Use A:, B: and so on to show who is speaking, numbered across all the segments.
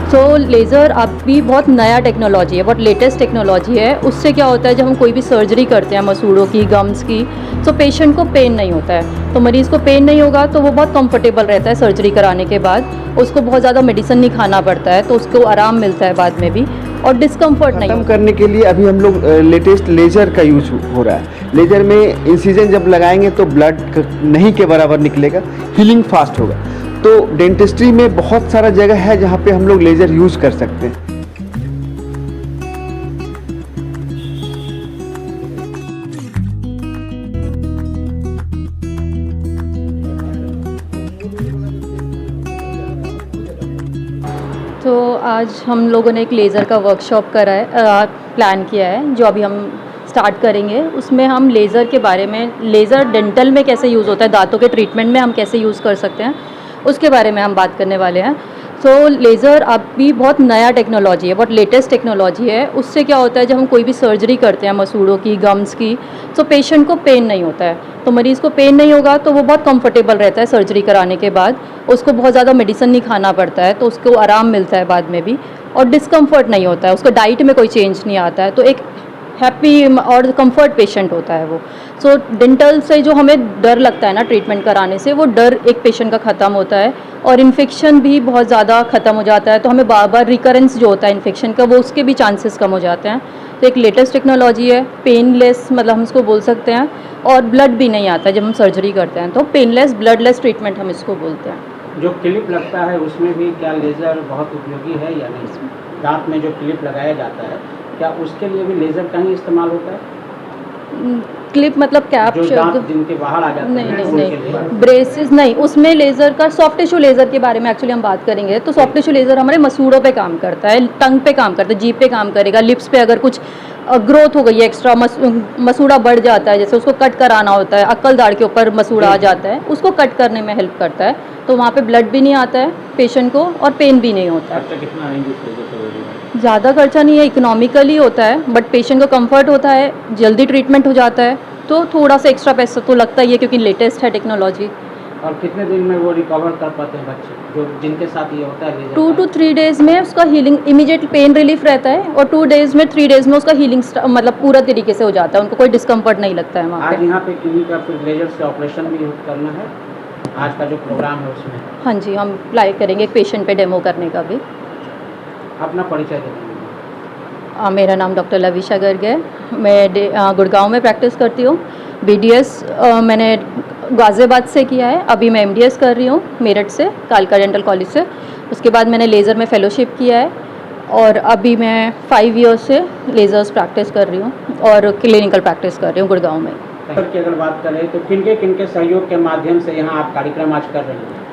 A: तो लेज़र अभी बहुत नया टेक्नोलॉजी है, बहुत लेटेस्ट टेक्नोलॉजी है। उससे क्या होता है, जब हम कोई भी सर्जरी करते हैं मसूड़ों की, गम्स की, तो पेशेंट को पेन नहीं होता है। तो मरीज़ को पेन नहीं होगा तो वो बहुत कंफर्टेबल रहता है सर्जरी कराने के बाद। उसको बहुत ज़्यादा मेडिसिन नहीं खाना पड़ता है, तो उसको आराम मिलता है बाद में भी, और डिस्कम्फर्ट नहीं
B: खत्म
A: होता।
B: करने के लिए अभी हम लोग लेटेस्ट लेज़र का यूज हो रहा है। लेज़र में इंसिजन जब लगाएंगे तो ब्लड नहीं के बराबर निकलेगा, हीलिंग फास्ट होगा। तो डेंटिस्ट्री में बहुत सारा जगह है जहाँ पे हम लोग लेज़र यूज़ कर सकते हैं।
A: तो आज हम लोगों ने एक लेज़र का वर्कशॉप करा है, प्लान किया है, जो अभी हम स्टार्ट करेंगे। उसमें हम लेज़र के बारे में, लेज़र डेंटल में कैसे यूज़ होता है, दांतों के ट्रीटमेंट में हम कैसे यूज़ कर सकते हैं, उसके बारे में हम बात करने वाले हैं। तो लेज़र अभी बहुत नया टेक्नोलॉजी है, बहुत लेटेस्ट टेक्नोलॉजी है। उससे क्या होता है, जब हम कोई भी सर्जरी करते हैं मसूड़ों की, गम्स की, तो पेशेंट को पेन नहीं होता है। तो मरीज़ को पेन नहीं होगा तो वो बहुत कंफर्टेबल रहता है सर्जरी कराने के बाद। उसको बहुत ज़्यादा मेडिसिन नहीं खाना पड़ता है, तो उसको आराम मिलता है बाद में भी, और डिस्कम्फर्ट नहीं होता है। उसको डाइट में कोई चेंज नहीं आता है, तो एक हैप्पी और कंफर्ट पेशेंट होता है वो। सो डेंटल से जो हमें डर लगता है ना ट्रीटमेंट कराने से, वो डर एक पेशेंट का ख़त्म होता है, और इन्फेक्शन भी बहुत ज़्यादा ख़त्म हो जाता है। तो हमें बार बार रिकरेंस जो होता है इन्फेक्शन का, वो उसके भी चांसेस कम हो जाते हैं। तो एक लेटेस्ट टेक्नोलॉजी है, पेनलेस मतलब हम इसको बोल सकते हैं, और ब्लड भी नहीं आता है जब हम सर्जरी करते हैं, तो पेनलेस ब्लडलेस ट्रीटमेंट हम इसको बोलते हैं।
C: जो क्लिप लगता है उसमें भी क्या लेज़र बहुत उपयोगी है या नहीं? दांत में जो क्लिप लगाया जाता है, क्या उसके लिए भी लेज़र का ही इस्तेमाल होता है?
A: क्लिप मतलब कैप
C: जो दांत जिनके बाहर आ जाते
A: नहीं
C: हैं
A: नहीं
C: उनके लिए?
A: नहीं, ब्रेसेस नहीं। उसमें लेज़र का, सॉफ्ट टिश्यू लेज़र के बारे में एक्चुअली हम बात करेंगे। तो सॉफ्ट टिश्यू लेज़र हमारे मसूड़ों पे काम करता है, टंग पे काम करता है, जीभ पे काम करेगा, लिप्स पे अगर कुछ ग्रोथ हो गई है, एक्स्ट्रा मसूड़ा बढ़ जाता है, जैसे उसको कट कराना होता है, अक्कल दाढ़ के ऊपर मसूड़ा आ जाता है, उसको कट करने में हेल्प करता है। तो वहाँ पे ब्लड भी नहीं आता है पेशेंट को, और पेन भी नहीं होता है।
C: खर्चा कितना आएंगे इस लेज़र पे?
A: ज़्यादा खर्चा नहीं है, इकोनॉमिकली होता है, बट पेशेंट को कंफर्ट होता है, जल्दी ट्रीटमेंट हो जाता है। तो थोड़ा सा एक्स्ट्रा पैसा तो लगता ही है, क्योंकि लेटेस्ट है टेक्नोलॉजी।
C: और कितने दिन में वो रिकवर कर पाते हैं बच्चे जो जिनके साथ ये होता है लेज़र?
A: 2 to 3 डेज़ में उसका हीलिंग, इमीडिएट पेन रिलीफ रहता है, और 2 डेज़ में 3 डेज़ में उसका हीलिंग मतलब पूरा तरीके से हो जाता है, उनको कोई डिस्कम्फर्ट नहीं लगता है वहाँ
C: आज
A: पे।
C: यहाँ पे क्लिनिक का फिर लेज़र से ऑपरेशन भी करना है, आज का जो प्रोग्राम है उसमें?
A: हाँ जी, हम अप्लाई करेंगे एक पेशेंट पे डेमो करने का भी।
C: अपना परिचय देंगे।
A: मेरा नाम डॉक्टर लविशा गर्ग है। मैं गुड़गांव में प्रैक्टिस करती हूँ। BDS मैंने गाज़ियाबाद से किया है, अभी मैं MDS कर रही हूँ मेरठ से, कालका डेंटल कॉलेज से। उसके बाद मैंने लेज़र में फ़ेलोशिप किया है, और अभी मैं 5 ईयर्स से लेज़र्स प्रैक्टिस कर रही हूँ, और क्लिनिकल प्रैक्टिस कर रही हूँ गुड़गांव में।
C: सर की अगर बात करें तो किनके सहयोग के माध्यम से यहाँ आप कार्यक्रम आज कर रहे हैं?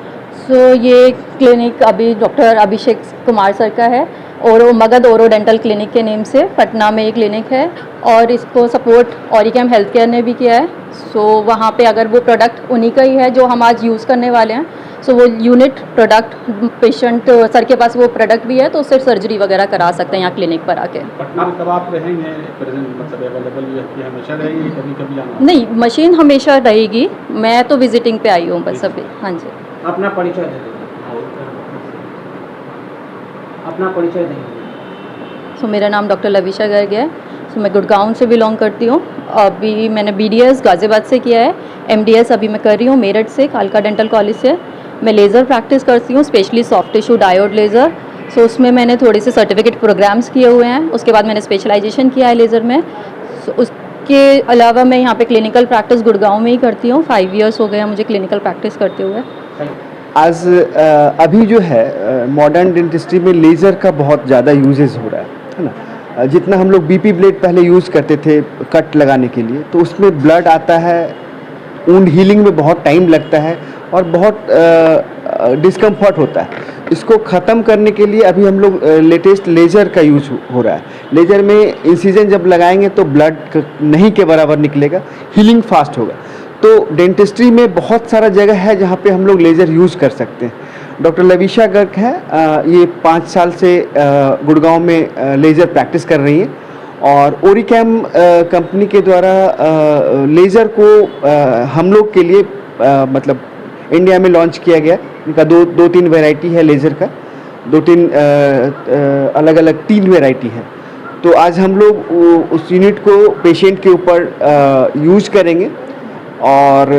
A: ये क्लिनिक अभी डॉक्टर अभिषेक कुमार सर का है, और मगध ओरो डेंटल क्लिनिक के नेम से पटना में एक क्लिनिक है, और इसको सपोर्ट ऑरिकैम हेल्थ केयर ने भी किया है। वहाँ पे अगर वो प्रोडक्ट उन्हीं का ही है जो हम आज यूज़ करने वाले हैं, वो यूनिट प्रोडक्ट पेशेंट सर के पास वो प्रोडक्ट भी है, तो उससे सर्जरी वगैरह करा सकते हैं यहाँ क्लिनिक पर आके।
D: पटना में कब आप रहेंगे प्रेजेंट, मतलब अवेलेबल ये कि हमेशा रहेगी, कभी कभी आना?
A: नहीं, मशीन हमेशा रहेगी, मैं तो विजिटिंग पे आई हूँ बस अभी। हाँ जी।
C: अपना परिचय दे दीजिए। अपना परिचय देंगे।
A: मेरा नाम डॉक्टर लविशा गर्ग है। मैं गुड़गांव से बिलोंग करती हूँ। अभी मैंने BDS गाज़ियाबाद से किया है, MDS अभी मैं कर रही हूँ मेरठ से, कालका डेंटल कॉलेज से। मैं लेज़र प्रैक्टिस करती हूँ, specially soft tissue diode laser. उसमें मैंने थोड़े से सर्टिफिकेट प्रोग्राम्स किए हुए हैं। उसके बाद मैंने स्पेशलाइजेशन किया है लेज़र में। उसके अलावा मैं यहाँ पे क्लिनिकल प्रैक्टिस गुड़गांव में ही करती हूँ। 5 ईयर्स हो गए हैं मुझे क्लिनिकल प्रैक्टिस करते हुए।
B: आज अभी जो है मॉडर्न डेंटिस्ट्री में लेज़र का बहुत ज़्यादा यूजेस हो रहा है ना। जितना हम लोग BP ब्लेड पहले यूज़ करते थे कट लगाने के लिए, तो उसमें ब्लड आता है, वुंड हीलिंग में बहुत टाइम लगता है, और बहुत डिस्कम्फर्ट होता है। इसको ख़त्म करने के लिए अभी हम लोग लेटेस्ट लेज़र का यूज़ हो रहा है। लेज़र में इंसिजन जब लगाएंगे तो ब्लड नहीं के बराबर निकलेगा, हीलिंग फास्ट होगा। तो डेंटिस्ट्री में बहुत सारा जगह है जहाँ पे हम लोग लेज़र यूज़ कर सकते हैं। डॉक्टर लविशा गर्ग है, ये 5 साल से गुड़गांव में लेज़र प्रैक्टिस कर रही हैं, और ओरिकैम कंपनी के द्वारा लेज़र को हम लोग के लिए मतलब इंडिया में लॉन्च किया गया। इनका 2-3 वैरायटी है लेज़र का, दो तीन अलग अलग 3 वैरायटी है। तो आज हम लोग उस यूनिट को पेशेंट के ऊपर यूज करेंगे और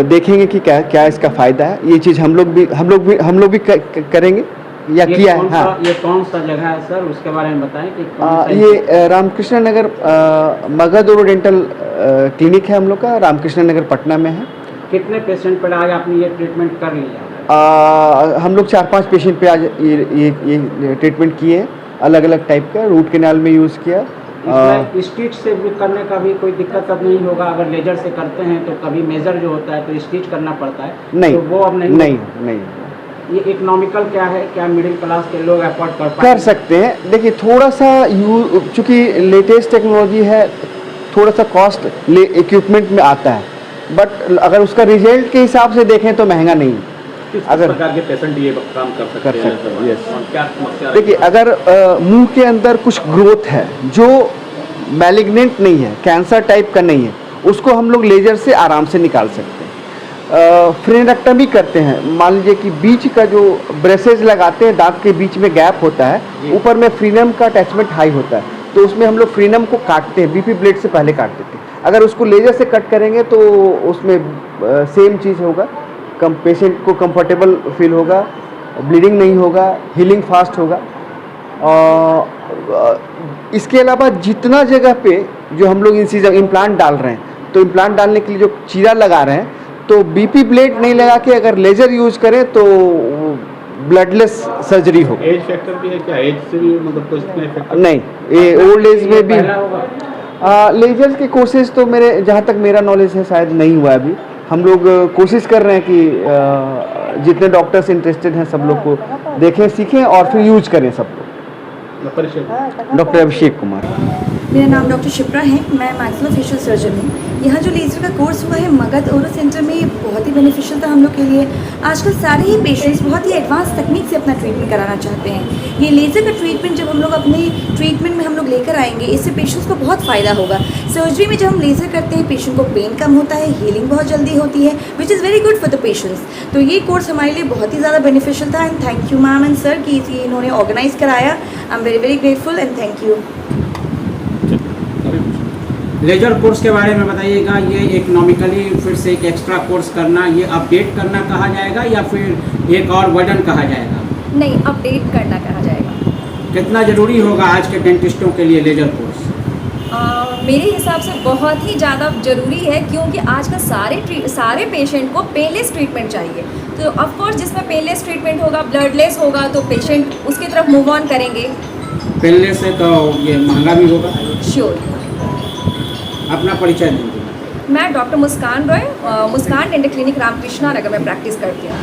B: देखेंगे कि क्या क्या इसका फ़ायदा है। ये चीज़ हम लोग भी करेंगे या
C: ये
B: किया
C: कौन
B: है। हाँ,
C: सा ये कौन सा जगह है सर, उसके बारे में बताएं कि कौन सा
B: ये रामकृष्ण नगर मगध ओरोडेंटल क्लिनिक है हम लोग का, रामकृष्ण नगर पटना में है।
C: कितने पेशेंट पर आज आपने ये ट्रीटमेंट कर लिया?
B: हम लोग 4-5 पेशेंट पे आज ये ट्रीटमेंट किए हैं, अलग अलग टाइप का। रूट कैनाल में यूज़ किया।
C: इसमें स्टिच से भी करने का भी कोई दिक्कत अब नहीं होगा? अगर लेजर से करते हैं तो कभी मेजर जो होता है तो स्टिच करना पड़ता है,
B: नहीं,
C: तो वो अब नहीं
B: नहीं
C: ये इकोनॉमिकल क्या है, क्या मिडिल क्लास के लोग अफोर्ड
B: कर सकते हैं। देखिए थोड़ा सा चूँकि लेटेस्ट टेक्नोलॉजी है, थोड़ा सा कॉस्ट इक्विपमेंट में आता है, बट अगर उसका रिजल्ट के हिसाब से देखें तो महंगा नहीं है।
D: किस
B: अगर
D: प्रकार के पेशेंट ये काम कर सकते हैं?
B: यस।
D: और क्या समस्या
B: देखिए अगर मुंह के अंदर कुछ ग्रोथ है जो मैलिग्नेंट नहीं है, कैंसर टाइप का नहीं है, उसको हम लोग लेजर से आराम से निकाल सकते हैं। फ्रेनेक्टमी करते हैं, मान लीजिए कि बीच का जो ब्रेसेज लगाते हैं, दांत के बीच में गैप होता है, ऊपर में फ्रीनम का अटैचमेंट हाई होता है, तो उसमें हम लोग फ्रीनम को काटते हैं, बीपी ब्लेड से पहले काट देते हैं। अगर उसको लेजर से कट करेंगे तो उसमें सेम चीज़ होगा, पेशेंट को कंफर्टेबल फील होगा, ब्लीडिंग नहीं होगा, हीलिंग फास्ट होगा। इसके अलावा जितना जगह पे जो हम लोग इंसिजन इम्प्लांट डाल रहे हैं, तो इम्प्लांट डालने के लिए जो चीरा लगा रहे हैं, तो बीपी ब्लेड नहीं लगा के अगर लेजर यूज करें तो ब्लडलेस सर्जरी हो।
D: एज फैक्टर भी है क्या? एज से भी मतलब कुछ इसमें इफेक्ट?
B: नहीं, ये ओल्ड एज में भी
C: पहला होगा।
B: लेजर के कोर्सेज तो मेरे जहाँ तक मेरा नॉलेज है शायद नहीं हुआ अभी। हम लोग कोशिश कर रहे हैं कि जितने डॉक्टर्स इंटरेस्टेड हैं सब लोग को देखें, सीखें और फिर यूज करें सब लोग। डॉक्टर अभिषेक कुमार।
E: मेरा नाम डॉक्टर शिप्रा है, मैं मैक्सिलोफेशियल सर्जन हूँ। यहाँ जो लेज़र का कोर्स हुआ है मगध ओरो सेंटर में, ये बहुत ही बेनिफिशियल था हम लोग के लिए। आजकल सारे ही पेशेंट्स बहुत ही एडवांस तकनीक से अपना ट्रीटमेंट कराना चाहते हैं। ये लेज़र का ट्रीटमेंट जब हम लोग अपने ट्रीटमेंट में हम लोग लेकर आएंगे, इससे पेशेंट्स को बहुत फ़ायदा होगा। सर्जरी में जब हम लेज़र करते हैं पेशेंट को पेन कम होता है, हीलिंग बहुत जल्दी होती है, which is very good for the patients. तो ये कोर्स हमारे लिए बहुत ही ज़्यादा बेनिफिशियल था, and thank you ma'am and sir कि इन्होंने ऑर्गेनाइज़ कराया। I am very very grateful and thank you.
C: Laser course के बारे में बताइएगा। ये इकोनॉमिकली फिर से एक एक्स्ट्रा कोर्स करना, ये अपडेट करना कहा जाएगा या फिर एक और वर्जन कहा जाएगा?
E: नहीं, अपडेट करना कहा जाएगा।
C: कितना ज़रूरी होगा आज के डेंटिस्टों के लिए लेजर कोर्स?
E: मेरे हिसाब से बहुत ही ज़्यादा ज़रूरी है, क्योंकि आजकल सारे पेशेंट को पेनलेस ट्रीटमेंट चाहिए। तो ऑफ कोर्स जिसमें पेनलेस ट्रीटमेंट होगा, ब्लडलेस होगा, तो पेशेंट उसकी तरफ मूव ऑन करेंगे।
C: पहले से तो ये महंगा भी होगा।
E: श्योर।
C: अपना परिचय दीजिए।
E: मैं डॉक्टर मुस्कान रॉय, मुस्कान डेंटल क्लिनिक रामकृष्णा नगर में प्रैक्टिस करती हूँ।